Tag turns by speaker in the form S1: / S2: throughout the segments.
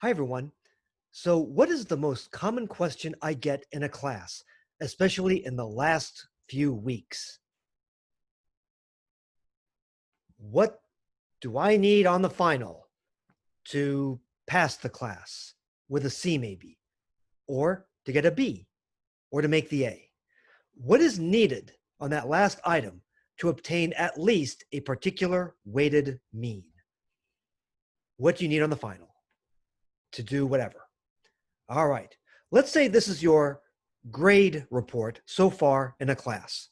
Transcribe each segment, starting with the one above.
S1: Hi, everyone. So, what is the most common question I get in a class, especially in the last few weeks? What do I need on the final to pass the class with a C, maybe, or to get a B, or to make the A? What is needed on that last item to obtain at least a particular weighted mean? What do you need on the final to do whatever? All right. Let's say this is your grade report so far in a class.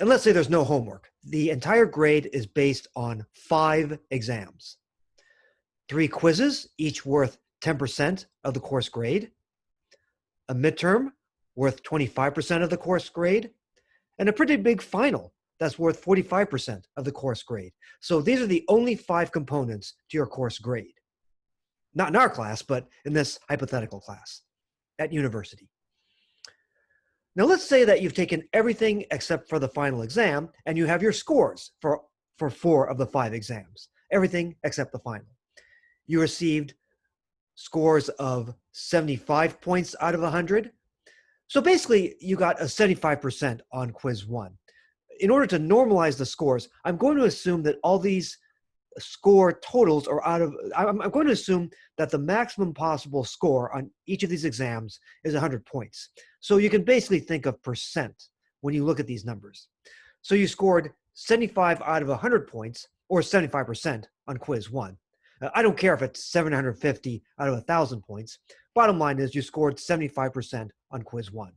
S1: And let's say there's no homework. The entire grade is based on 5 exams, 3 quizzes, each worth 10% of the course grade, a midterm worth 25% of the course grade, and a pretty big final that's worth 45% of the course grade. So these are the only 5 components to your course grade. Not in our class, but in this hypothetical class at university. Now, let's say that you've taken everything except for the final exam, and you have your scores for 4 of the 5 exams, everything except the final. You received scores of 75 points out of 100. So basically, you got a 75% on quiz 1. In order to normalize the scores, I'm going to assume that all these score totals are I'm going to assume that the maximum possible score on each of these exams is 100 points. So you can basically think of percent when you look at these numbers. So you scored 75 out of 100 points, or 75% on quiz 1. I don't care if it's 750 out of 1,000 points. Bottom line is you scored 75% on quiz 1.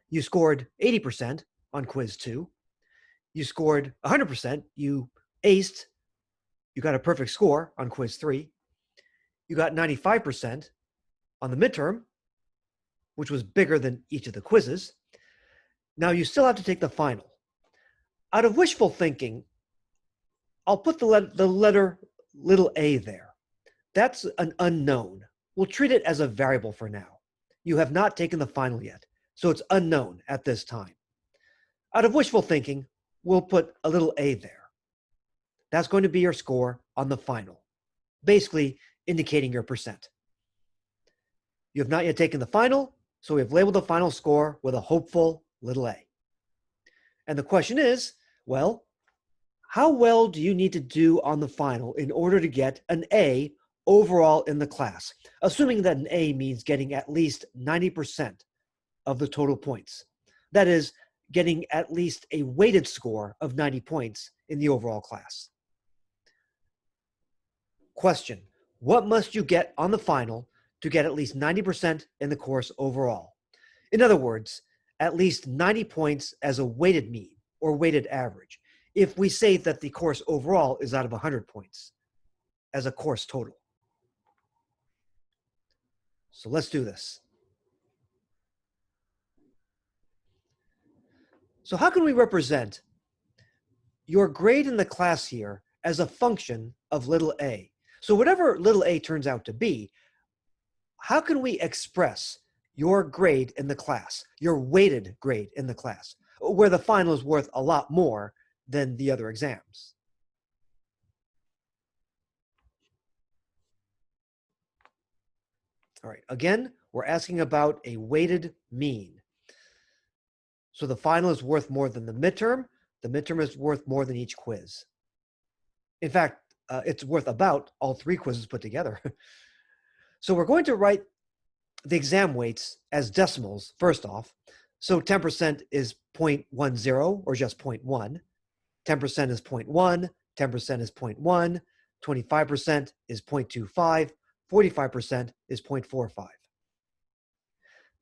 S1: You scored 80% on quiz 2. You scored 100%. You aced. You got a perfect score on quiz 3. You got 95% on the midterm, which was bigger than each of the quizzes. Now you still have to take the final. Out of wishful thinking, I'll put the letter little a there. That's an unknown. We'll treat it as a variable for now. You have not taken the final yet, so it's unknown at this time. Out of wishful thinking, we'll put a little a there. That's going to be your score on the final, basically indicating your percent. You have not yet taken the final, so we have labeled the final score with a hopeful little a. And the question is, well, how well do you need to do on the final in order to get an A overall in the class, assuming that an A means getting at least 90% of the total points? That is, getting at least a weighted score of 90 points in the overall class. Question: what must you get on the final to get at least 90% in the course overall? In other words, at least 90 points as a weighted mean or weighted average, if we say that the course overall is out of 100 points as a course total. So let's do this. So how can we represent your grade in the class here as a function of little a? So whatever little a turns out to be, how can we express your grade in the class, your weighted grade in the class, where the final is worth a lot more than the other exams? All right, again, we're asking about a weighted mean. So the final is worth more than the midterm is worth more than each quiz. In fact, it's worth about all 3 quizzes put together. So we're going to write the exam weights as decimals first off. So 10% is 0.10 or just 0.1. 10% is 0.1, 10% is 0.1, 25% is 0.25, 45% is 0.45.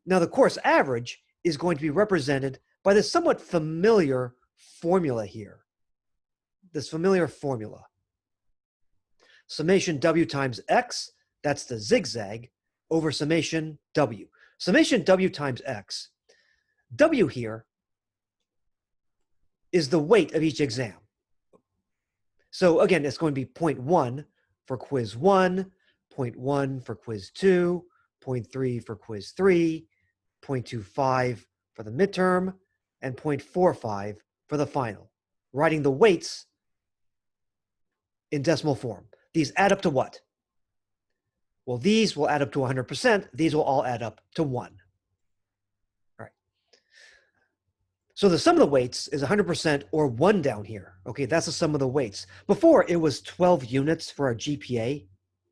S1: Now the course average is going to be represented by this somewhat familiar formula here. This familiar formula. Summation W times X, that's the zigzag, over summation W. Summation W times X. W here is the weight of each exam. So again, it's going to be 0.1 for quiz 1, 0.1 for quiz 2, 0.3 for quiz 3, 0.25 for the midterm, and 0.45 for the final. Writing the weights in decimal form. These add up to what? Well, these will add up to 100%. These will all add up to 1. All right. So the sum of the weights is 100% or 1 down here. Okay, that's the sum of the weights. Before, it was 12 units for our GPA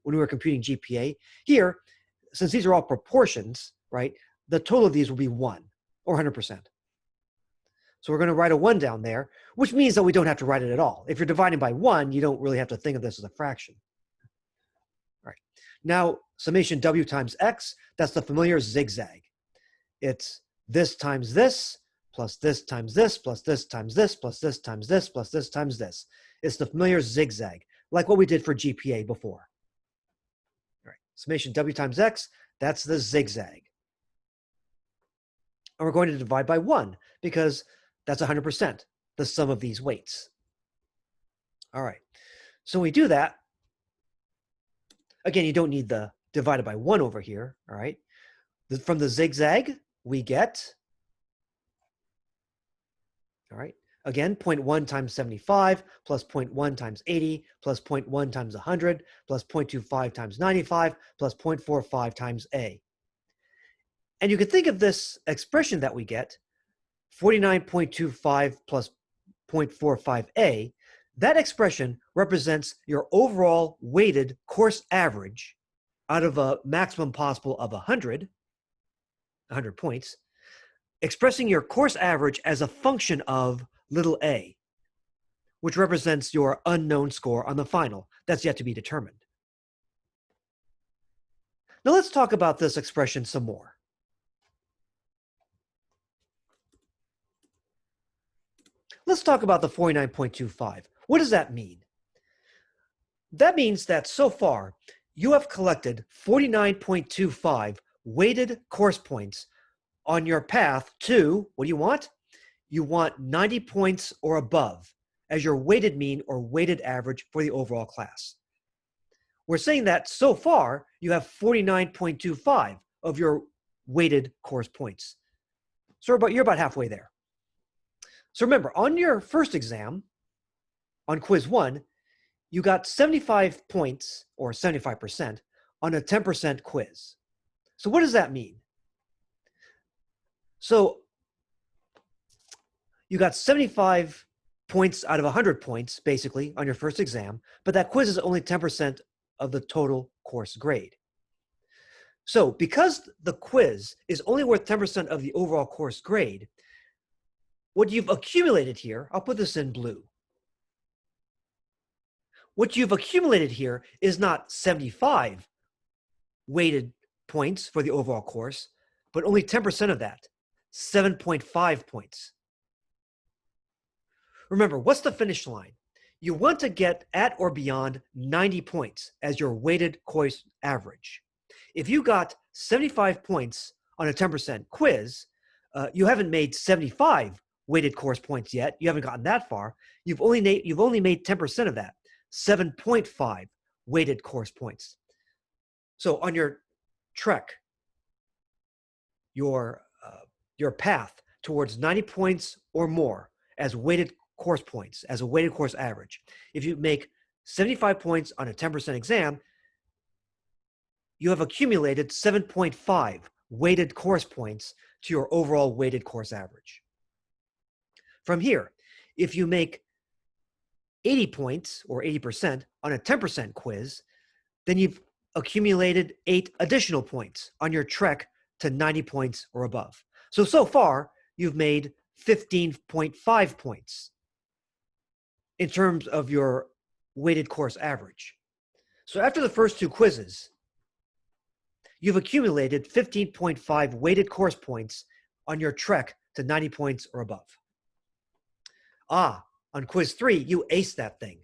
S1: when we were computing GPA. Here, since these are all proportions, right, the total of these will be 1 or 100%. So we're going to write a 1 down there, which means that we don't have to write it at all. If you're dividing by 1, you don't really have to think of this as a fraction. All right. Now, summation W times X, that's the familiar zigzag. It's this times this, plus this times this, plus this times this, plus this times this, plus this times this. It's the familiar zigzag, like what we did for GPA before. All right. Summation W times X, that's the zigzag. And we're going to divide by 1 because that's 100%, the sum of these weights. All right. So when we do that, again, you don't need the divided by 1 over here. All right. From the zigzag, we get, all right, again, 0.1 times 75 plus 0.1 times 80 plus 0.1 times 100 plus 0.25 times 95 plus 0.45 times A. And you can think of this expression that we get, 49.25 plus 0.45A, that expression represents your overall weighted course average out of a maximum possible of 100 points, expressing your course average as a function of little a, which represents your unknown score on the final. That's yet to be determined. Now let's talk about this expression some more. Let's talk about the 49.25. What does that mean? That means that so far, you have collected 49.25 weighted course points on your path to, what do you want? You want 90 points or above as your weighted mean or weighted average for the overall class. We're saying that so far, you have 49.25 of your weighted course points. So you're about halfway there. So remember, on your first exam, on quiz 1, you got 75 points, or 75%, on a 10% quiz. So what does that mean? So you got 75 points out of 100 points, basically, on your first exam, but that quiz is only 10% of the total course grade. So because the quiz is only worth 10% of the overall course grade, what you've accumulated here, I'll put this in blue. What you've accumulated here is not 75 weighted points for the overall course, but only 10% of that, 7.5 points. Remember, what's the finish line? You want to get at or beyond 90 points as your weighted course average. If you got 75 points on a 10% quiz, you haven't made 75 weighted course points yet. You haven't gotten that far. You've only made 10% of that, 7.5 weighted course points. So on your trek, your path towards 90 points or more as weighted course points, as a weighted course average, if you make 75 points on a 10% exam, you have accumulated 7.5 weighted course points to your overall weighted course average. From here, if you make 80 points or 80% on a 10% quiz, then you've accumulated 8 additional points on your trek to 90 points or above. So far, you've made 15.5 points in terms of your weighted course average. So after the first 2 quizzes, you've accumulated 15.5 weighted course points on your trek to 90 points or above. On quiz 3, you aced that thing.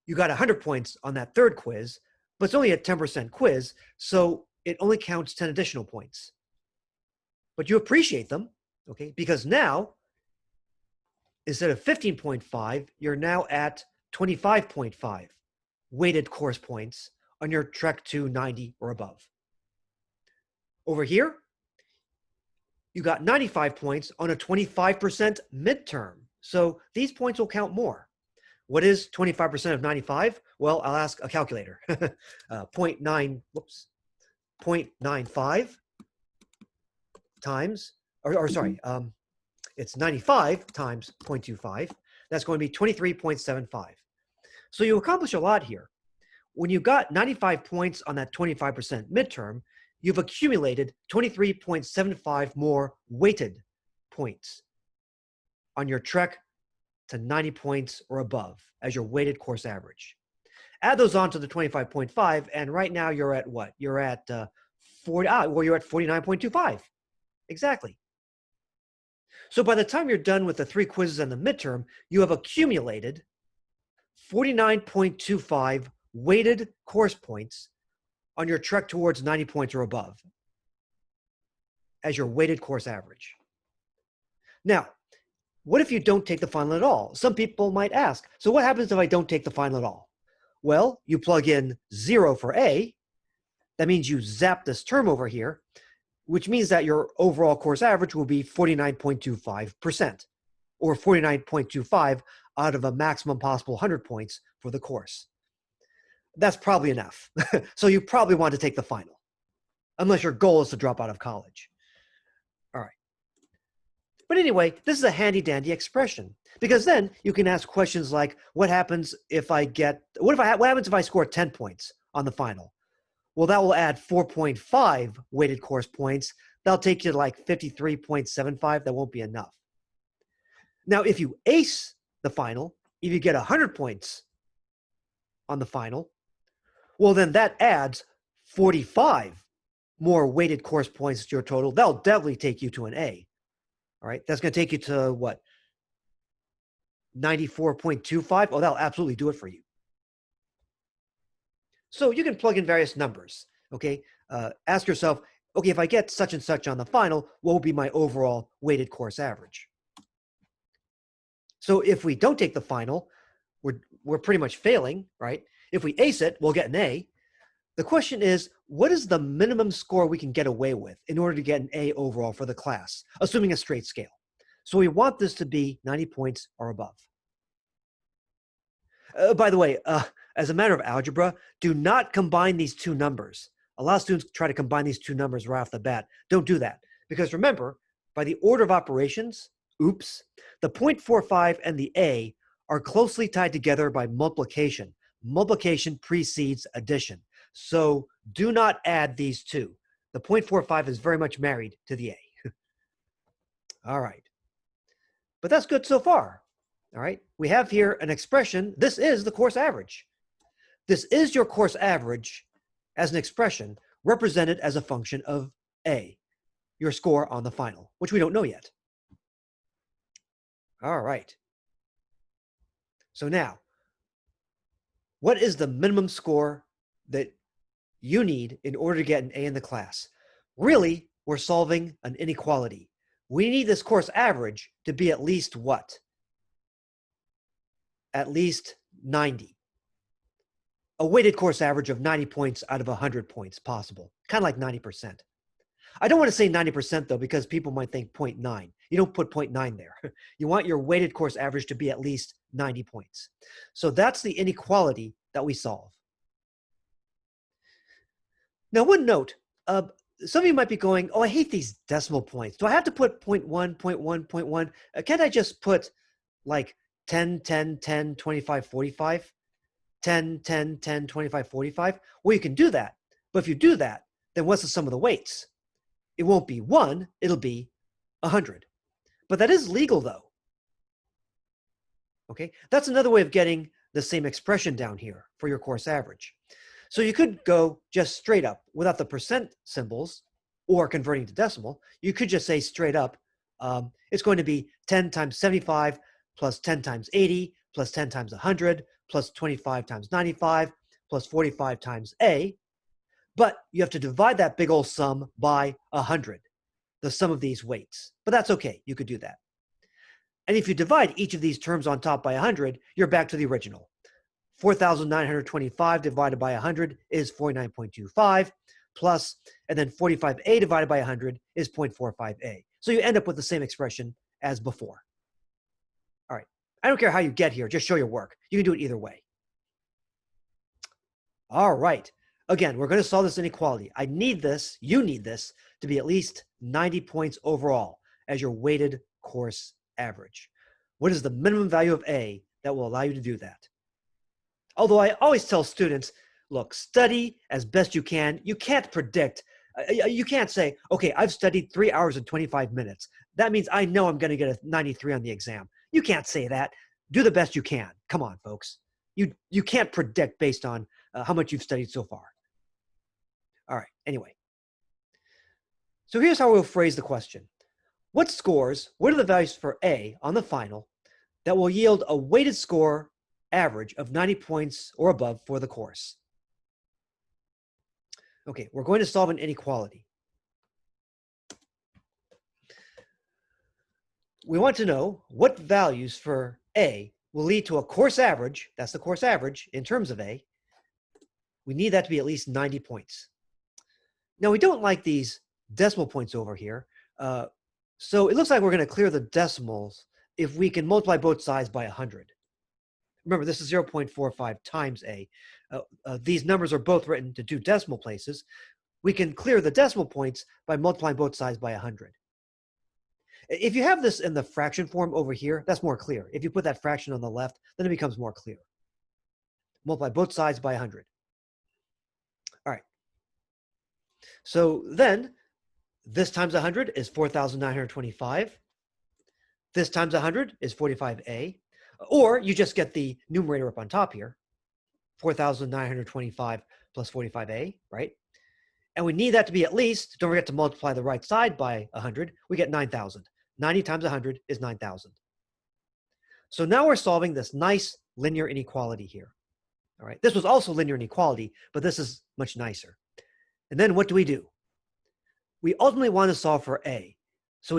S1: You got 100 points on that third quiz, but it's only a 10% quiz, so it only counts 10 additional points. But you appreciate them, okay? Because now, instead of 15.5, you're now at 25.5 weighted course points on your trek to 90 or above. Over here, you got 95 points on a 25% midterm. So these points will count more. What is 25% of 95? Well, I'll ask a calculator. 0.95 times, sorry, it's 95 times 0.25. That's going to be 23.75. So you accomplish a lot here. When you got 95 points on that 25% midterm, you've accumulated 23.75 more weighted points on your trek to 90 points or above as your weighted course average. Add those on to the 25.5, and right now you're at what? You're at 49.25. Exactly. So by the time you're done with the 3 quizzes and the midterm, you have accumulated 49.25 weighted course points on your trek towards 90 points or above as your weighted course average. Now, what if you don't take the final at all? Some people might ask, so what happens if I don't take the final at all? Well, you plug in 0 for A. That means you zap this term over here, which means that your overall course average will be 49.25%, or 49.25 out of a maximum possible 100 points for the course. That's probably enough. So you probably want to take the final, unless your goal is to drop out of college. All right. But anyway, this is a handy-dandy expression, because then you can ask questions like, what happens if I get, what happens if I score 10 points on the final? Well, that will add 4.5 weighted course points. That'll take you to like 53.75. That won't be enough. Now, if you ace the final, if you get 100 points on the final, well, then that adds 45 more weighted course points to your total. That'll definitely take you to an A. All right, that's going to take you to what? 94.25? Oh, that'll absolutely do it for you. So you can plug in various numbers, okay? Ask yourself, okay, if I get such and such on the final, what will be my overall weighted course average? So if we don't take the final, we're pretty much failing, right? If we ace it, we'll get an A. The question is, what is the minimum score we can get away with in order to get an A overall for the class, assuming a straight scale? So we want this to be 90 points or above. By the way, as a matter of algebra, do not combine these two numbers. A lot of students try to combine these two numbers right off the bat. Don't do that. Because remember, by the order of operations, oops, the 0.45 and the A are closely tied together by multiplication. Multiplication precedes addition. So do not add these two. The 0.45 is very much married to the A. All right. But that's good so far. All right. We have here an expression. This is the course average. This is your course average as an expression represented as a function of A, your score on the final, which we don't know yet. All right. So now, what is the minimum score that you need in order to get an A in the class? Really, we're solving an inequality. We need this course average to be at least what? At least 90. A weighted course average of 90 points out of 100 points possible, kind of like 90%. I don't want to say 90% though, because people might think 0.9. You don't put 0.9 there. You want your weighted course average to be at least 90 points. So that's the inequality that we solve. Now, one note, some of you might be going, oh, I hate these decimal points. Do I have to put 0.1, 0.1, 0.1? Can't I just put like 10, 10, 10, 25, 45? 10, 10, 10, 25, 45? Well, you can do that. But if you do that, then what's the sum of the weights? It won't be 1, it'll be 100. But that is legal though. Okay, that's another way of getting the same expression down here for your course average. So you could go just straight up without the percent symbols or converting to decimal. You could just say straight up, it's going to be 10 times 75 plus 10 times 80 plus 10 times 100 plus 25 times 95 plus 45 times A. But you have to divide that big old sum by 100, the sum of these weights. But that's okay, you could do that. And if you divide each of these terms on top by 100, you're back to the original. 4,925 divided by 100 is 49.25 plus, and then 45A divided by 100 is 0.45A. So you end up with the same expression as before. All right. I don't care how you get here, just show your work. You can do it either way. All right. Again, we're going to solve this inequality. I need this, you need this, to be at least 90 points overall as your weighted course average. What is the minimum value of A that will allow you to do that? Although I always tell students, look, study as best you can. You can't predict. You can't say, okay, I've studied 3 hours and 25 minutes. That means I know I'm going to get a 93 on the exam. You can't say that. Do the best you can. Come on, folks. You can't predict based on how much you've studied so far. All right, anyway. So here's how we'll phrase the question. What are the values for A on the final that will yield a weighted score average of 90 points or above for the course? Okay, we're going to solve an inequality. We want to know what values for A will lead to a course average, that's the course average in terms of A. We need that to be at least 90 points. Now, we don't like these decimal points over here, so it looks like we're going to clear the decimals if we can multiply both sides by 100. Remember, this is 0.45 times A. These numbers are both written to 2 decimal places. We can clear the decimal points by multiplying both sides by 100. If you have this in the fraction form over here, that's more clear. If you put that fraction on the left, then it becomes more clear. Multiply both sides by 100. All right. So then, this times 100 is 4,925. This times 100 is 45A. Or you just get the numerator up on top here, 4,925 plus 45A, right? And we need that to be at least, don't forget to multiply the right side by 100, we get 9,000. 90 times 100 is 9,000. So now we're solving this nice linear inequality here. All right, this was also linear inequality, but this is much nicer. And then what do? We ultimately want to solve for A. So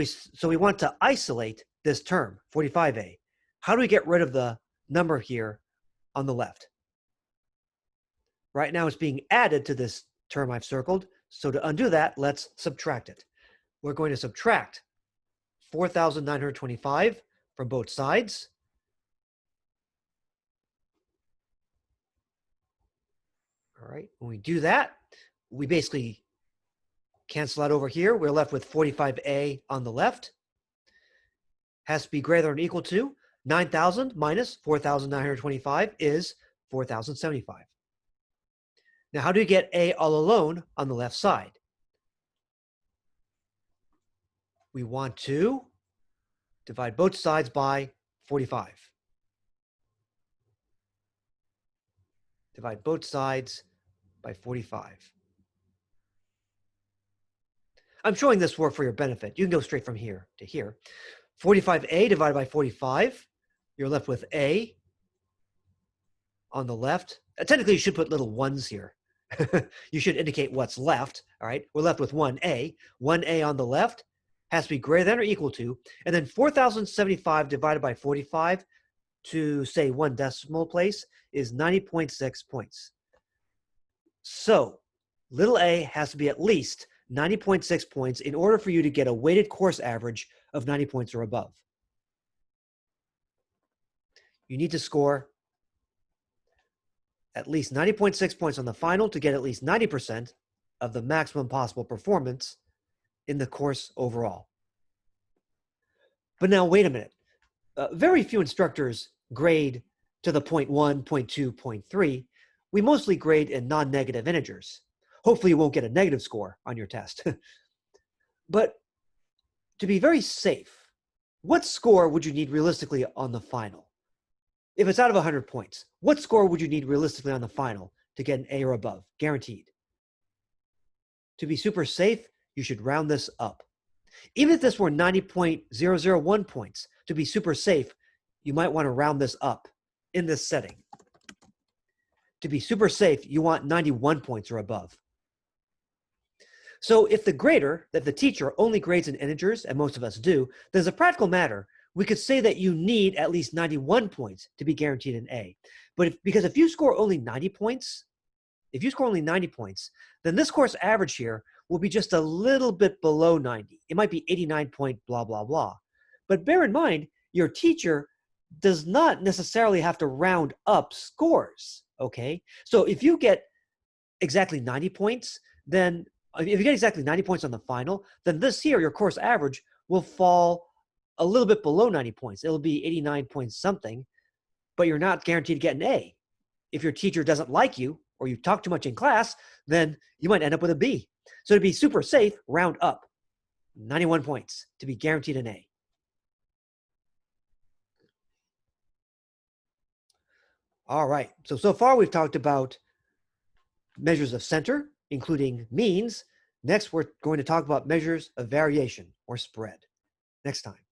S1: we want to isolate this term, 45A. How do we get rid of the number here on the left? Right now it's being added to this term I've circled. So to undo that, let's subtract it. We're going to subtract 4,925 from both sides. All right, when we do that, we basically cancel out over here. We're left with 45A on the left. Has to be greater than or equal to 9,000 minus 4,925 is 4,075. Now, how do we get A all alone on the left side? We want to divide both sides by 45. Divide both sides by 45. I'm showing this work for your benefit. You can go straight from here to here. 45A divided by 45, you're left with A on the left. Technically, you should put little ones here. You should indicate what's left. All right, we're left with 1A. 1A on the left has to be greater than or equal to, and then 4,075 divided by 45 to, say, 1 decimal place is 90.6 points. So little a has to be at least 90.6 points in order for you to get a weighted course average of 90 points or above. You need to score at least 90.6 points on the final to get at least 90% of the maximum possible performance in the course overall. But now, wait a minute. Very few instructors grade to the 0.1, 0.2, 0.3. We mostly grade in non-negative integers. Hopefully you won't get a negative score on your test. But to be very safe, what score would you need realistically on the final? If it's out of 100 points, what score would you need realistically on the final to get an A or above, guaranteed? To be super safe, you should round this up. Even if this were 90.001 points, to be super safe, you might want to round this up in this setting. To be super safe, you want 91 points or above. So if the teacher only grades in integers, and most of us do, then as a practical matter, we could say that you need at least 91 points to be guaranteed an A. But because if you score only 90 points, then this course average here will be just a little bit below 90. It might be 89 point blah, blah, blah. But bear in mind, your teacher does not necessarily have to round up scores, okay? So if you get exactly 90 points, then if you get exactly 90 points on the final, then this year your course average will fall a little bit below 90 points. It'll be 89 points something, but you're not guaranteed to get an A. If your teacher doesn't like you or you talk too much in class, then you might end up with a B. So to be super safe, round up 91 points to be guaranteed an A. All right, so far we've talked about measures of center, including means. Next, we're going to talk about measures of variation or spread. Next time.